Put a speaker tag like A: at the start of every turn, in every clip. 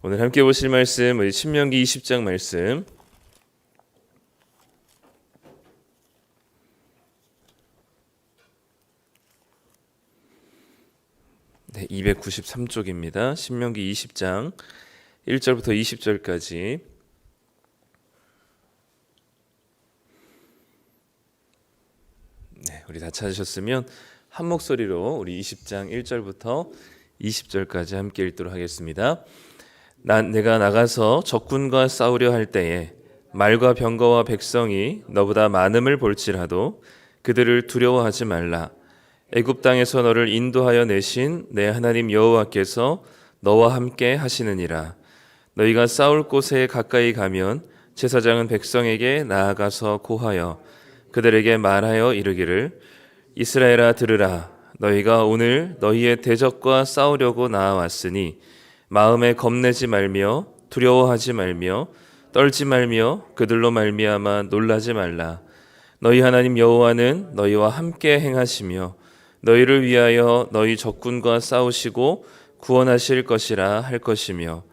A: 오늘 함께 보실 말씀 우리 신명기 20장 말씀 네, 293쪽입니다. 신명기 20장 1절부터 20절까지 네, 우리 다 찾으셨으면 한 목소리로 우리 20장 1절부터 20절까지 함께 읽도록 하겠습니다. 내가 나가서 적군과 싸우려 할 때에 말과 병거와 백성이 너보다 많음을 볼지라도 그들을 두려워하지 말라. 애굽 땅에서 너를 인도하여 내신 내 하나님 여호와께서 너와 함께 하시느니라. 너희가 싸울 곳에 가까이 가면 제사장은 백성에게 나아가서 고하여 그들에게 말하여 이르기를 이스라엘아 들으라. 너희가 오늘 너희의 대적과 싸우려고 나아왔으니 마음에 겁내지 말며 두려워하지 말며 떨지 말며 그들로 말미암아 놀라지 말라. 너희 하나님 여호와는 너희와 함께 행하시며 너희를 위하여 너희 적군과 싸우시고 구원하실 것이라 할 것이며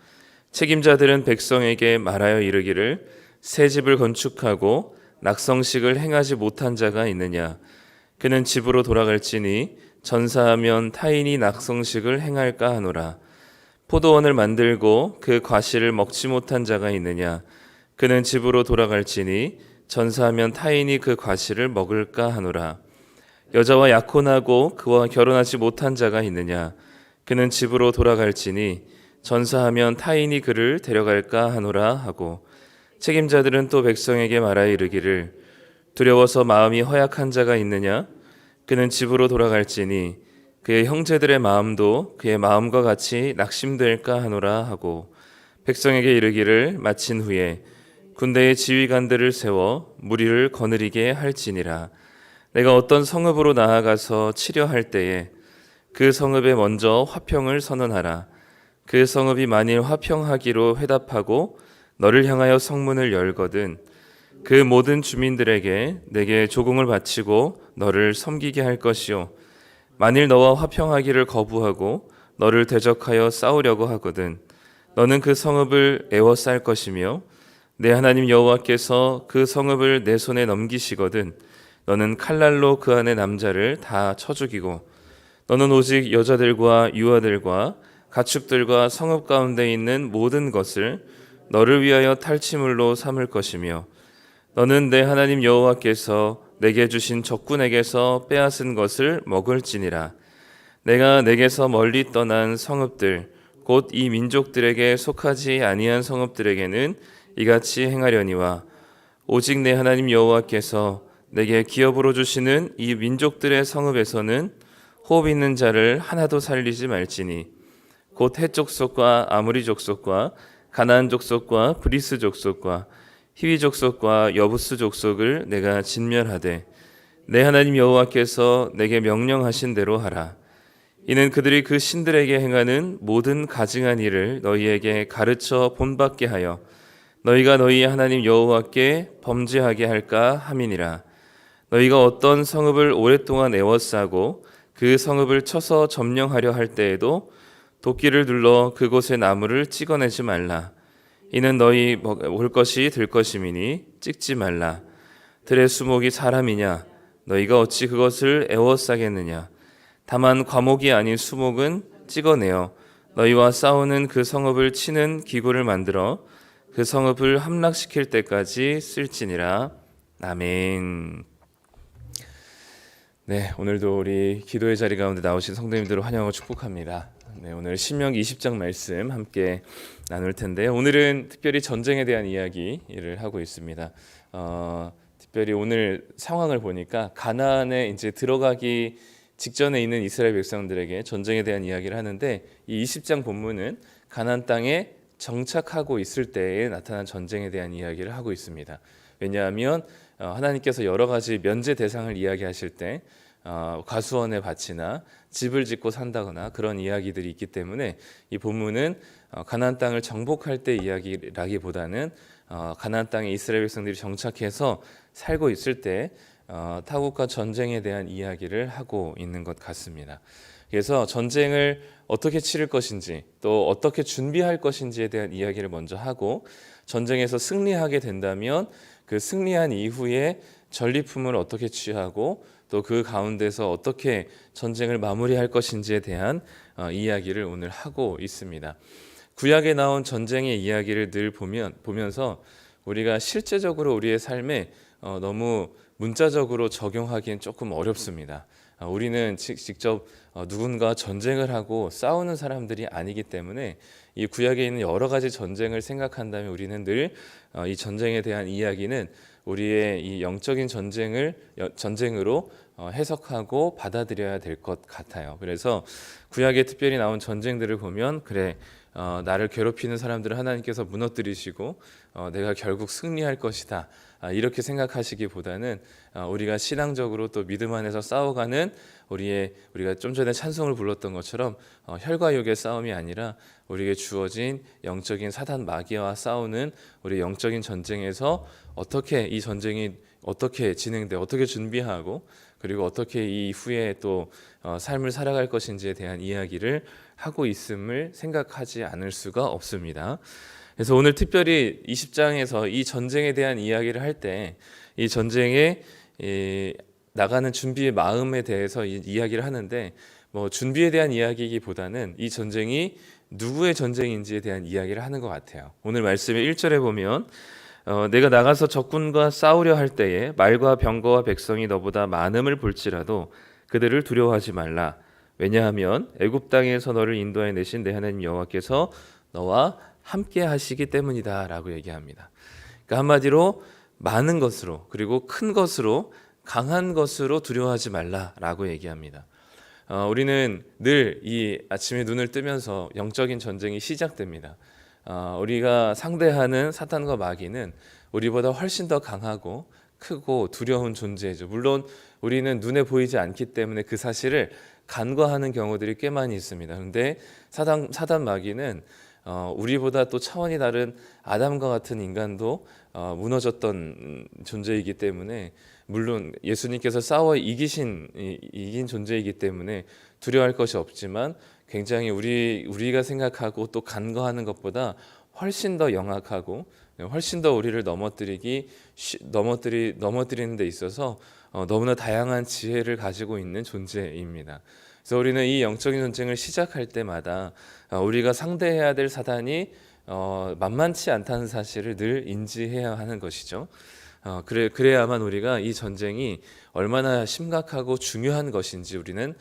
A: 책임자들은 백성에게 말하여 이르기를 새 집을 건축하고 낙성식을 행하지 못한 자가 있느냐. 그는 집으로 돌아갈지니 전사하면 타인이 낙성식을 행할까 하노라. 포도원을 만들고 그 과실을 먹지 못한 자가 있느냐. 그는 집으로 돌아갈지니 전사하면 타인이 그 과실을 먹을까 하노라. 여자와 약혼하고 그와 결혼하지 못한 자가 있느냐. 그는 집으로 돌아갈지니 전사하면 타인이 그를 데려갈까 하노라 하고 책임자들은 또 백성에게 말하여 이르기를 두려워서 마음이 허약한 자가 있느냐. 그는 집으로 돌아갈지니 그의 형제들의 마음도 그의 마음과 같이 낙심될까 하노라 하고 백성에게 이르기를 마친 후에 군대의 지휘관들을 세워 무리를 거느리게 할지니라. 내가 어떤 성읍으로 나아가서 치려할 때에 그 성읍에 먼저 화평을 선언하라. 그 성읍이 만일 화평하기로 회답하고 너를 향하여 성문을 열거든 그 모든 주민들에게 내게 조공을 바치고 너를 섬기게 할 것이요 만일 너와 화평하기를 거부하고 너를 대적하여 싸우려고 하거든 너는 그 성읍을 에워쌀 것이며 내 하나님 여호와께서 그 성읍을 내 손에 넘기시거든 너는 칼날로 그 안의 남자를 다 쳐 죽이고 너는 오직 여자들과 유아들과 가축들과 성읍 가운데 있는 모든 것을 너를 위하여 탈취물로 삼을 것이며 너는 내 하나님 여호와께서 내게 주신 적군에게서 빼앗은 것을 먹을지니라. 내가 내게서 멀리 떠난 성읍들 곧 이 민족들에게 속하지 아니한 성읍들에게는 이같이 행하려니와 오직 내 하나님 여호와께서 내게 기업으로 주시는 이 민족들의 성읍에서는 호흡 있는 자를 하나도 살리지 말지니 곧 헷 족속과 아무리 족속과 가나안 족속과 브리스 족속과 히위 족속과 여부스 족속을 내가 진멸하되 내 하나님 여호와께서 내게 명령하신 대로 하라. 이는 그들이 그 신들에게 행하는 모든 가증한 일을 너희에게 가르쳐 본받게 하여 너희가 너희 하나님 여호와께 범죄하게 할까 함이니라. 너희가 어떤 성읍을 오랫동안 에워싸고 그 성읍을 쳐서 점령하려 할 때에도 도끼를 눌러 그곳의 나무를 찍어내지 말라. 이는 너희 먹을 것이 될 것임이니 찍지 말라. 들의 수목이 사람이냐? 너희가 어찌 그것을 에워싸겠느냐? 다만 과목이 아닌 수목은 찍어내어 너희와 싸우는 그 성읍을 치는 기구를 만들어 그 성읍을 함락시킬 때까지 쓸지니라. 아멘. 네, 오늘도 우리 기도의 자리 가운데 나오신 성도님들을 환영하고 축복합니다. 네, 오늘 신명기 20장 말씀 함께 나눌 텐데요. 오늘은 특별히 전쟁에 대한 이야기를 하고 있습니다. 특별히 오늘 상황을 보니까 가나안에 이제 들어가기 직전에 있는 이스라엘 백성들에게 전쟁에 대한 이야기를 하는데 이 20장 본문은 가나안 땅에 정착하고 있을 때에 나타난 전쟁에 대한 이야기를 하고 있습니다. 왜냐하면 하나님께서 여러 가지 면제 대상을 이야기하실 때 과수원의 밭이나 집을 짓고 산다거나 그런 이야기들이 있기 때문에 이 본문은 가나안 땅을 정복할 때 이야기라기보다는 가나안 땅에 이스라엘 백성들이 정착해서 살고 있을 때 타국과 전쟁에 대한 이야기를 하고 있는 것 같습니다. 그래서 전쟁을 어떻게 치를 것인지 또 어떻게 준비할 것인지에 대한 이야기를 먼저 하고, 전쟁에서 승리하게 된다면 그 승리한 이후에 전리품을 어떻게 취하고 또 그 가운데서 어떻게 전쟁을 마무리할 것인지에 대한 이야기를 오늘 하고 있습니다. 구약에 나온 전쟁의 이야기를 늘 보면서 우리가 실제적으로 우리의 삶에 너무 문자적으로 적용하기엔 조금 어렵습니다. 우리는 직접 누군가 전쟁을 하고 싸우는 사람들이 아니기 때문에 이 구약에 있는 여러 가지 전쟁을 생각한다면 우리는 늘 이 전쟁에 대한 이야기는 우리의 이 영적인 전쟁으로 해석하고 받아들여야 될 것 같아요. 그래서 구약에 특별히 나온 전쟁들을 보면 그래, 나를 괴롭히는 사람들을 하나님께서 무너뜨리시고 내가 결국 승리할 것이다, 이렇게 생각하시기보다는 우리가 신앙적으로 또 믿음 안에서 싸워가는 우리가 좀 전에 찬송을 불렀던 것처럼 혈과 육의 싸움이 아니라 우리에게 주어진 영적인 사단 마귀와 싸우는 우리 영적인 전쟁에서 어떻게 이 전쟁이 어떻게 진행돼, 어떻게 준비하고 그리고 어떻게 이 이후에 또 삶을 살아갈 것인지에 대한 이야기를 하고 있음을 생각하지 않을 수가 없습니다. 그래서 오늘 특별히 20장에서 이 전쟁에 대한 이야기를 할 때 이 전쟁에 나가는 준비의 마음에 대해서 이야기를 하는데, 뭐 준비에 대한 이야기이기보다는 이 전쟁이 누구의 전쟁인지에 대한 이야기를 하는 것 같아요. 오늘 말씀의 1절에 보면 내가 나가서 적군과 싸우려 할 때에 말과 병거와 백성이 너보다 많음을 볼지라도 그들을 두려워하지 말라. 왜냐하면 애굽 땅에서 너를 인도해 내신 내 하나님 여호와께서 너와 함께 하시기 때문이다 라고 얘기합니다. 그러니까 한마디로 많은 것으로, 그리고 큰 것으로, 강한 것으로 두려워하지 말라라고 얘기합니다. 우리는 늘 이 아침에 눈을 뜨면서 영적인 전쟁이 시작됩니다. 우리가 상대하는 사탄과 마귀는 우리보다 훨씬 더 강하고 크고 두려운 존재죠. 물론 우리는 눈에 보이지 않기 때문에 그 사실을 간과하는 경우들이 꽤 많이 있습니다. 그런데 사단 마귀는 우리보다 또 차원이 다른 아담과 같은 인간도 무너졌던 존재이기 때문에, 물론 예수님께서 싸워 이긴 존재이기 때문에 두려워할 것이 없지만 굉장히 우리가 생각하고 또 간과하는 것보다 훨씬 더 영악하고 훨씬 더 우리를 넘어뜨리는 데 있어서 너무나 다양한 지혜를 가지고 있는 존재입니다. 그래서 우리는 이 영적인 전쟁을 시작할 때마다 우리가 상대해야 될 사단이 만만치 않다는 사실을 늘 인지해야 하는 것이죠. 그래야만 우리가 이 전쟁이 얼마나 심각하고 중요한 것인지 우리는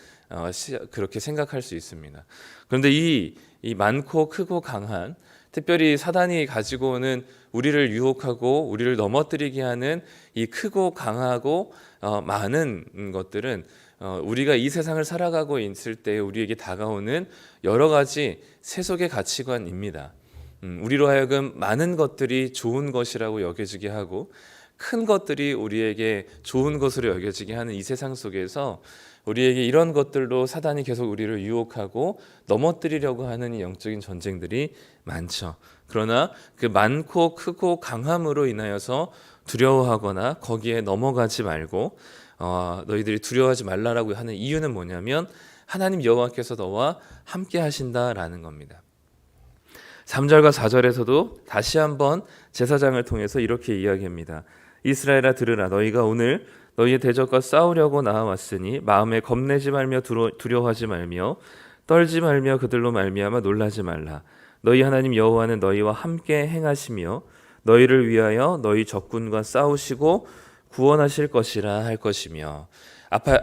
A: 그렇게 생각할 수 있습니다. 그런데 이 많고 크고 강한, 특별히 사단이 가지고 오는 우리를 유혹하고 우리를 넘어뜨리게 하는 이 크고 강하고 많은 것들은 우리가 이 세상을 살아가고 있을 때 우리에게 다가오는 여러 가지 세속의 가치관입니다. 우리로 하여금 많은 것들이 좋은 것이라고 여겨지게 하고 큰 것들이 우리에게 좋은 것으로 여겨지게 하는 이 세상 속에서 우리에게 이런 것들로 사단이 계속 우리를 유혹하고 넘어뜨리려고 하는 이 영적인 전쟁들이 많죠. 그러나 그 많고 크고 강함으로 인하여서 두려워하거나 거기에 넘어가지 말고 너희들이 두려워하지 말라라고 하는 이유는 뭐냐면 하나님 여호와께서 너와 함께 하신다라는 겁니다. 3절과 4절에서도 다시 한번 제사장을 통해서 이렇게 이야기합니다. 이스라엘아 들으라. 너희가 오늘 너희의 대적과 싸우려고 나와왔으니 마음에 겁내지 말며 두려워하지 말며 떨지 말며 그들로 말미암아 놀라지 말라. 너희 하나님 여호와는 너희와 함께 행하시며 너희를 위하여 너희 적군과 싸우시고 구원하실 것이라 할 것이며, 앞에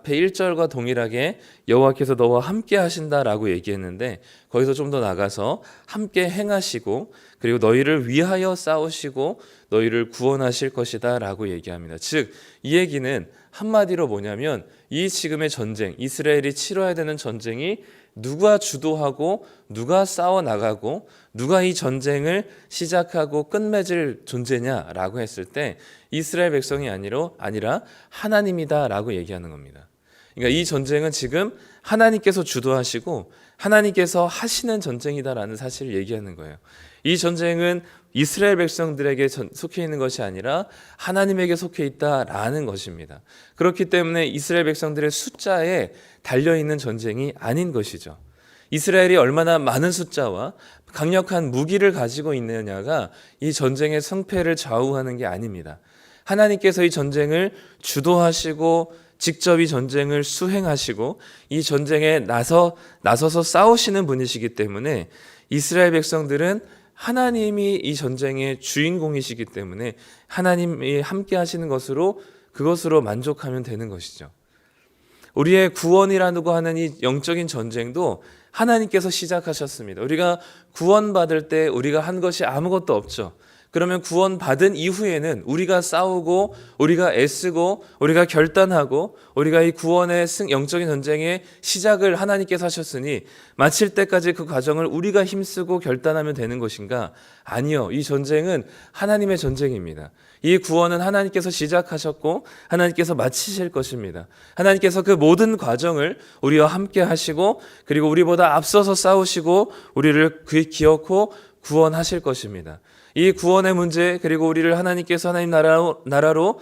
A: 1절과 동일하게 여호와께서 너와 함께 하신다라고 얘기했는데 거기서 좀 더 나가서 함께 행하시고 그리고 너희를 위하여 싸우시고 너희를 구원하실 것이다 라고 얘기합니다. 즉 이 얘기는 한마디로 뭐냐면 이 지금의 전쟁, 이스라엘이 치러야 되는 전쟁이 누가 주도하고 누가 싸워나가고 누가 이 전쟁을 시작하고 끝맺을 존재냐라고 했을 때 이스라엘 백성이 아니라 하나님이다라고 얘기하는 겁니다. 그러니까 이 전쟁은 지금 하나님께서 주도하시고 하나님께서 하시는 전쟁이다라는 사실을 얘기하는 거예요. 이 전쟁은 이스라엘 백성들에게 속해 있는 것이 아니라 하나님에게 속해 있다라는 것입니다. 그렇기 때문에 이스라엘 백성들의 숫자에 달려있는 전쟁이 아닌 것이죠. 이스라엘이 얼마나 많은 숫자와 강력한 무기를 가지고 있느냐가 이 전쟁의 승패를 좌우하는 게 아닙니다. 하나님께서 이 전쟁을 주도하시고 직접 이 전쟁을 수행하시고 이 전쟁에 나서서 싸우시는 분이시기 때문에 이스라엘 백성들은 하나님이 이 전쟁의 주인공이시기 때문에 하나님이 함께 하시는 그것으로 만족하면 되는 것이죠. 우리의 구원이라고 하는 이 영적인 전쟁도 하나님께서 시작하셨습니다. 우리가 구원받을 때 우리가 한 것이 아무것도 없죠. 그러면 구원받은 이후에는 우리가 싸우고 우리가 애쓰고 우리가 결단하고 우리가 이 구원의 영적인 전쟁의 시작을 하나님께서 하셨으니 마칠 때까지 그 과정을 우리가 힘쓰고 결단하면 되는 것인가? 아니요. 이 전쟁은 하나님의 전쟁입니다. 이 구원은 하나님께서 시작하셨고 하나님께서 마치실 것입니다. 하나님께서 그 모든 과정을 우리와 함께 하시고 그리고 우리보다 앞서서 싸우시고 우리를 기어코 구원하실 것입니다. 이 구원의 문제 그리고 우리를 하나님께서 하나님 나라로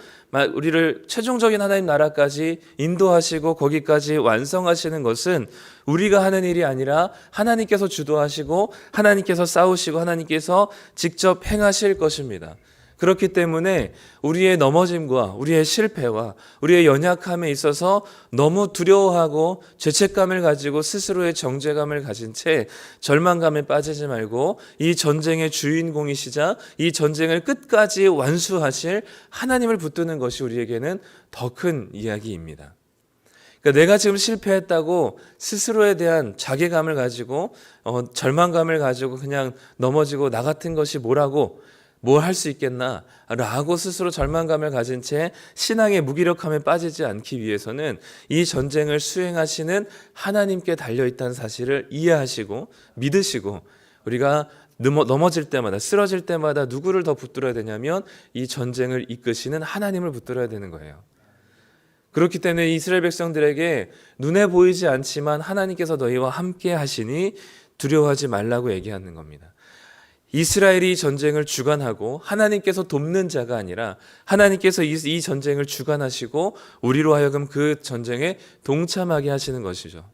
A: 우리를 최종적인 하나님 나라까지 인도하시고 거기까지 완성하시는 것은 우리가 하는 일이 아니라 하나님께서 주도하시고 하나님께서 싸우시고 하나님께서 직접 행하실 것입니다. 그렇기 때문에 우리의 넘어짐과 우리의 실패와 우리의 연약함에 있어서 너무 두려워하고 죄책감을 가지고 스스로의 정죄감을 가진 채 절망감에 빠지지 말고 이 전쟁의 주인공이시자 이 전쟁을 끝까지 완수하실 하나님을 붙드는 것이 우리에게는 더 큰 이야기입니다. 그러니까 내가 지금 실패했다고 스스로에 대한 자괴감을 가지고 절망감을 가지고 그냥 넘어지고 나 같은 것이 뭘 할 수 있겠나 라고 스스로 절망감을 가진 채 신앙의 무기력함에 빠지지 않기 위해서는 이 전쟁을 수행하시는 하나님께 달려있다는 사실을 이해하시고 믿으시고 우리가 넘어질 때마다 쓰러질 때마다 누구를 더 붙들어야 되냐면 이 전쟁을 이끄시는 하나님을 붙들어야 되는 거예요. 그렇기 때문에 이스라엘 백성들에게 눈에 보이지 않지만 하나님께서 너희와 함께 하시니 두려워하지 말라고 얘기하는 겁니다. 이스라엘이 전쟁을 주관하고 하나님께서 돕는 자가 아니라 하나님께서 이 전쟁을 주관하시고 우리로 하여금 그 전쟁에 동참하게 하시는 것이죠.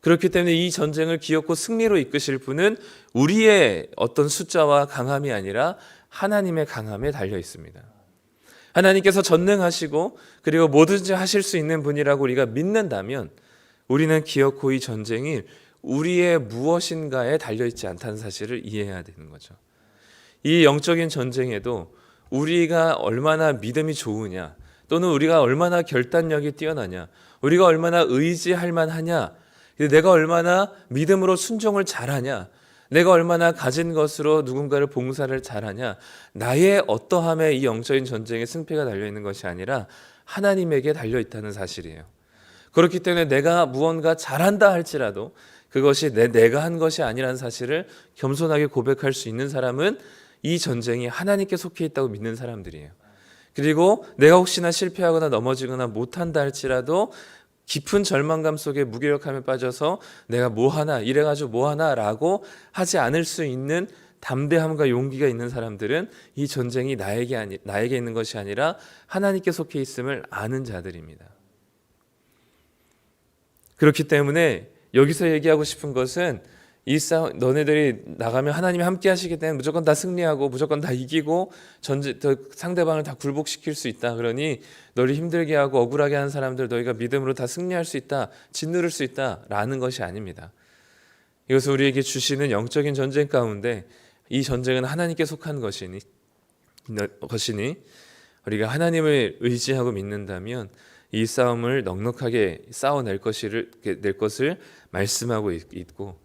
A: 그렇기 때문에 이 전쟁을 기어코 승리로 이끄실 분은 우리의 어떤 숫자와 강함이 아니라 하나님의 강함에 달려 있습니다. 하나님께서 전능하시고 그리고 뭐든지 하실 수 있는 분이라고 우리가 믿는다면 우리는 기어코 이 전쟁이 우리의 무엇인가에 달려있지 않다는 사실을 이해해야 되는 거죠. 이 영적인 전쟁에도 우리가 얼마나 믿음이 좋으냐 또는 우리가 얼마나 결단력이 뛰어나냐 우리가 얼마나 의지할 만하냐 내가 얼마나 믿음으로 순종을 잘하냐 내가 얼마나 가진 것으로 누군가를 봉사를 잘하냐 나의 어떠함에 이 영적인 전쟁의 승패가 달려있는 것이 아니라 하나님에게 달려있다는 사실이에요. 그렇기 때문에 내가 무언가 잘한다 할지라도 그것이 내가 한 것이 아니라는 사실을 겸손하게 고백할 수 있는 사람은 이 전쟁이 하나님께 속해 있다고 믿는 사람들이에요. 그리고 내가 혹시나 실패하거나 넘어지거나 못한다 할지라도 깊은 절망감 속에 무기력함에 빠져서 내가 뭐하나 이래가지고 뭐하나 라고 하지 않을 수 있는 담대함과 용기가 있는 사람들은 이 전쟁이 나에게 있는 것이 아니라 하나님께 속해 있음을 아는 자들입니다. 그렇기 때문에 여기서 얘기하고 싶은 것은 이 싸움 너네들이 나가면 하나님이 함께 하시기 때문에 무조건 다 승리하고 무조건 다 이기고 상대방을 다 굴복시킬 수 있다. 그러니 너를 힘들게 하고 억울하게 하는 사람들 너희가 믿음으로 다 승리할 수 있다. 짓누를 수 있다라는 것이 아닙니다. 이것은 우리에게 주시는 영적인 전쟁 가운데 이 전쟁은 하나님께 속한 것이니 우리가 하나님을 의지하고 믿는다면 이 싸움을 넉넉하게 싸워낼 것을 말씀하고 있고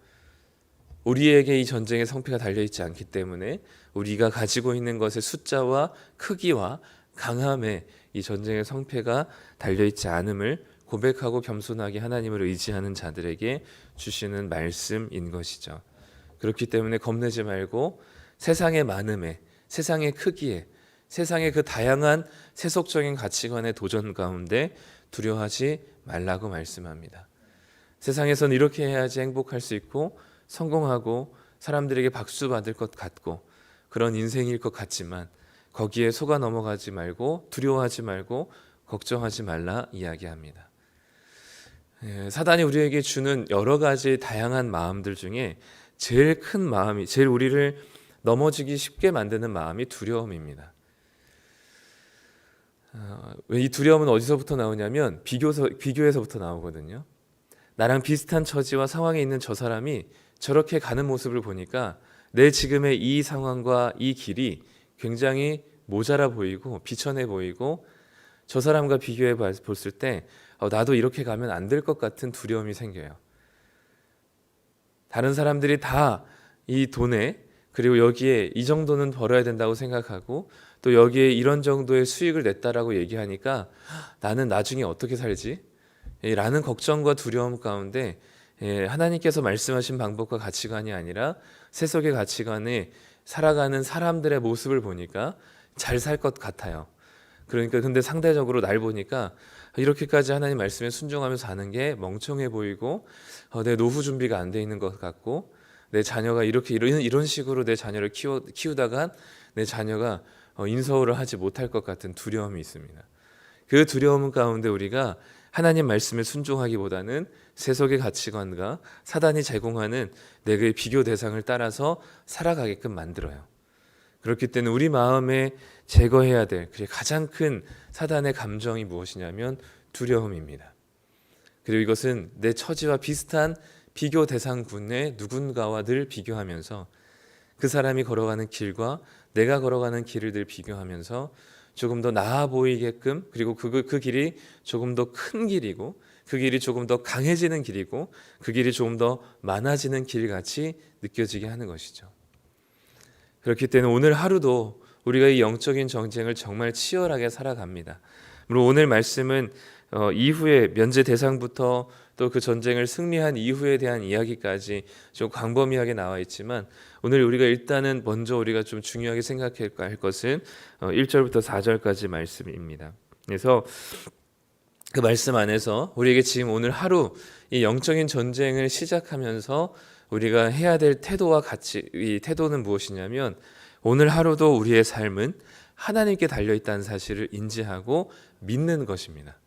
A: 우리에게 이 전쟁의 성패가 달려있지 않기 때문에 우리가 가지고 있는 것의 숫자와 크기와 강함에 이 전쟁의 성패가 달려있지 않음을 고백하고 겸손하게 하나님을 의지하는 자들에게 주시는 말씀인 것이죠. 그렇기 때문에 겁내지 말고 세상의 많음에 세상의 크기에 세상의 그 다양한 세속적인 가치관의 도전 가운데 두려워하지 말라고 말씀합니다. 세상에서는 이렇게 해야지 행복할 수 있고 성공하고 사람들에게 박수 받을 것 같고 그런 인생일 것 같지만 거기에 속아 넘어가지 말고 두려워하지 말고 걱정하지 말라 이야기합니다. 사단이 우리에게 주는 여러 가지 다양한 마음들 중에 제일 큰 마음이, 제일 우리를 넘어지기 쉽게 만드는 마음이 두려움입니다. 이 두려움은 어디서부터 나오냐면 비교에서부터 나오거든요. 나랑 비슷한 처지와 상황에 있는 저 사람이 저렇게 가는 모습을 보니까 내 지금의 이 상황과 이 길이 굉장히 모자라 보이고 비천해 보이고 저 사람과 비교해 봤을 때 나도 이렇게 가면 안 될 것 같은 두려움이 생겨요. 다른 사람들이 다 이 돈에 그리고 여기에 이 정도는 벌어야 된다고 생각하고 또 여기에 이런 정도의 수익을 냈다라고 얘기하니까 나는 나중에 어떻게 살지? 라는 걱정과 두려움 가운데 하나님께서 말씀하신 방법과 가치관이 아니라 세속의 가치관에 살아가는 사람들의 모습을 보니까 잘 살 것 같아요. 그러니까 근데 상대적으로 날 보니까 이렇게까지 하나님 말씀에 순종하면서 사는 게 멍청해 보이고 내 노후 준비가 안 돼 있는 것 같고 내 자녀가 이런 식으로 내 자녀를 키우다가 내 자녀가 인서울을 하지 못할 것 같은 두려움이 있습니다. 그 두려움 가운데 우리가 하나님 말씀에 순종하기보다는 세속의 가치관과 사단이 제공하는 내게 비교 대상을 따라서 살아가게끔 만들어요. 그렇기 때문에 우리 마음에 제거해야 될 가장 큰 사단의 감정이 무엇이냐면 두려움입니다. 그리고 이것은 내 처지와 비슷한 비교 대상군의 누군가와 늘 비교하면서 그 사람이 걸어가는 길과 내가 걸어가는 길을 늘 비교하면서 조금 더 나아 보이게끔 그리고 그 길이 조금 더 큰 길이고 그 길이 조금 더 강해지는 길이고 그 길이 조금 더 많아지는 길같이 느껴지게 하는 것이죠. 그렇기 때문에 오늘 하루도 우리가 이 영적인 전쟁을 정말 치열하게 살아갑니다. 물론 오늘 말씀은 이후에 면제 대상부터 또 그 전쟁을 승리한 이후에 대한 이야기까지 좀 광범위하게 나와 있지만 오늘 우리가 일단은 먼저 우리가 좀 중요하게 생각해야 할 것은 1절부터 4절까지 말씀입니다. 그래서 그 말씀 안에서 우리에게 지금 오늘 하루 이 영적인 전쟁을 시작하면서 우리가 해야 될 태도와 가치, 이 태도는 무엇이냐면 오늘 하루도 우리의 삶은 하나님께 달려있다는 사실을 인지하고 믿는 것입니다.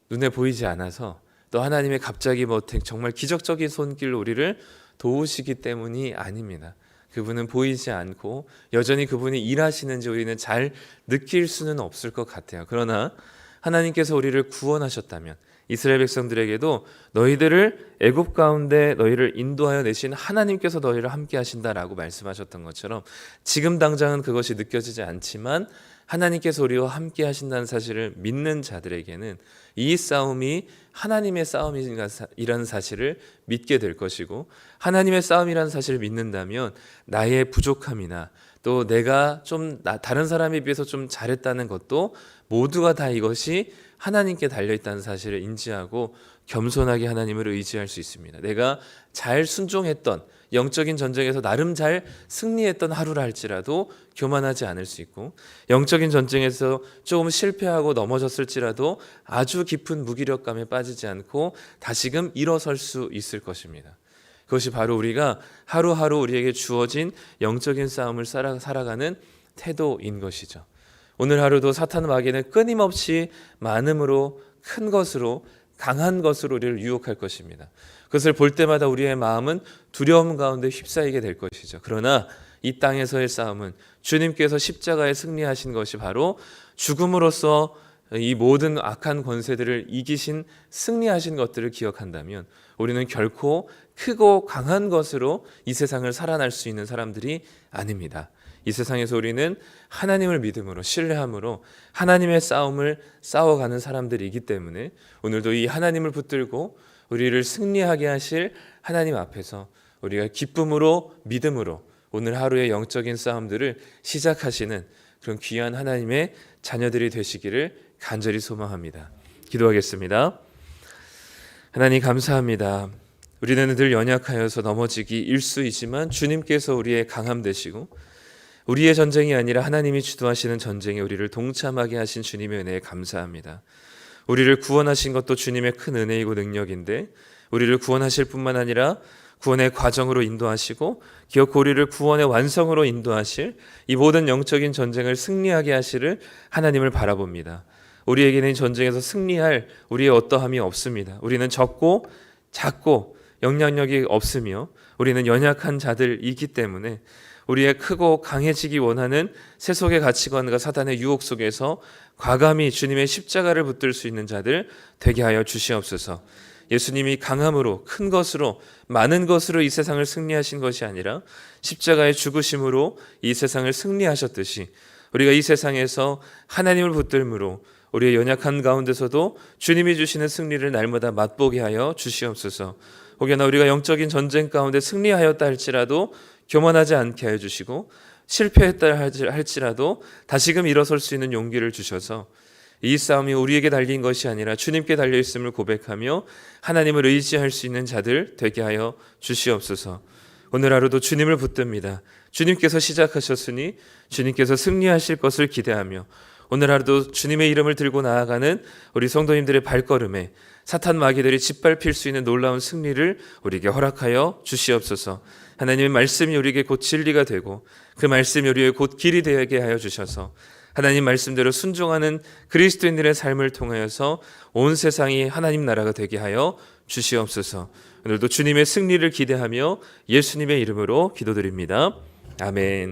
A: 눈에 보이지 않아서 또 하나님의 갑자기 정말 기적적인 손길로 우리를 도우시기 때문이 아닙니다. 그분은 보이지 않고 여전히 그분이 일하시는지 우리는 잘 느낄 수는 없을 것 같아요. 그러나 하나님께서 우리를 구원하셨다면 이스라엘 백성들에게도 너희들을 애굽 가운데 너희를 인도하여 내신 하나님께서 너희를 함께 하신다라고 말씀하셨던 것처럼 지금 당장은 그것이 느껴지지 않지만 하나님께서 우리와 함께 하신다는 사실을 믿는 자들에게는 이 싸움이 하나님의 싸움이라는 사실을 믿게 될 것이고 하나님의 싸움이라는 사실을 믿는다면 나의 부족함이나 또 내가 좀 다른 사람에 비해서 좀 잘했다는 것도 모두가 다 이것이 하나님께 달려있다는 사실을 인지하고 겸손하게 하나님을 의지할 수 있습니다. 내가 잘 순종했던 영적인 전쟁에서 나름 잘 승리했던 하루라 할지라도 교만하지 않을 수 있고 영적인 전쟁에서 조금 실패하고 넘어졌을지라도 아주 깊은 무기력감에 빠지지 않고 다시금 일어설 수 있을 것입니다. 그것이 바로 우리가 하루하루 우리에게 주어진 영적인 싸움을 살아가는 태도인 것이죠. 오늘 하루도 사탄 마귀는 끊임없이 많음으로 큰 것으로 강한 것으로 우리를 유혹할 것입니다. 그것을 볼 때마다 우리의 마음은 두려움 가운데 휩싸이게 될 것이죠. 그러나 이 땅에서의 싸움은 주님께서 십자가에 승리하신 것이 바로 죽음으로써 이 모든 악한 권세들을 이기신 승리하신 것들을 기억한다면 우리는 결코 크고 강한 것으로 이 세상을 살아날 수 있는 사람들이 아닙니다. 이 세상에서 우리는 하나님을 믿음으로 신뢰함으로 하나님의 싸움을 싸워가는 사람들이기 때문에 오늘도 이 하나님을 붙들고 우리를 승리하게 하실 하나님 앞에서 우리가 기쁨으로 믿음으로 오늘 하루의 영적인 싸움들을 시작하시는 그런 귀한 하나님의 자녀들이 되시기를 간절히 소망합니다. 기도하겠습니다. 하나님 감사합니다. 우리는 늘 연약하여서 넘어지기 일쑤이지만 주님께서 우리의 강함 되시고 우리의 전쟁이 아니라 하나님이 주도하시는 전쟁에 우리를 동참하게 하신 주님의 은혜에 감사합니다. 우리를 구원하신 것도 주님의 큰 은혜이고 능력인데 우리를 구원하실 뿐만 아니라 구원의 과정으로 인도하시고 기어코 우리를 구원의 완성으로 인도하실 이 모든 영적인 전쟁을 승리하게 하시를 하나님을 바라봅니다. 우리에게는 이 전쟁에서 승리할 우리의 어떠함이 없습니다. 우리는 적고 작고 영향력이 없으며 우리는 연약한 자들이기 때문에 우리의 크고 강해지기 원하는 세속의 가치관과 사단의 유혹 속에서 과감히 주님의 십자가를 붙들 수 있는 자들 되게 하여 주시옵소서. 예수님이 강함으로 큰 것으로 많은 것으로 이 세상을 승리하신 것이 아니라 십자가의 죽으심으로 이 세상을 승리하셨듯이 우리가 이 세상에서 하나님을 붙들므로 우리의 연약한 가운데서도 주님이 주시는 승리를 날마다 맛보게 하여 주시옵소서. 혹여나 우리가 영적인 전쟁 가운데 승리하였다 할지라도 교만하지 않게 하여 주시고 실패했다 할지라도 다시금 일어설 수 있는 용기를 주셔서 이 싸움이 우리에게 달린 것이 아니라 주님께 달려있음을 고백하며 하나님을 의지할 수 있는 자들 되게 하여 주시옵소서. 오늘 하루도 주님을 붙듭니다. 주님께서 시작하셨으니 주님께서 승리하실 것을 기대하며 오늘 하루도 주님의 이름을 들고 나아가는 우리 성도님들의 발걸음에 사탄 마귀들이 짓밟힐 수 있는 놀라운 승리를 우리에게 허락하여 주시옵소서. 하나님의 말씀이 우리에게 곧 진리가 되고 그 말씀이 우리에게 곧 길이 되게 하여 주셔서 하나님 말씀대로 순종하는 그리스도인들의 삶을 통하여서 온 세상이 하나님 나라가 되게 하여 주시옵소서. 오늘도 주님의 승리를 기대하며 예수님의 이름으로 기도드립니다. 아멘.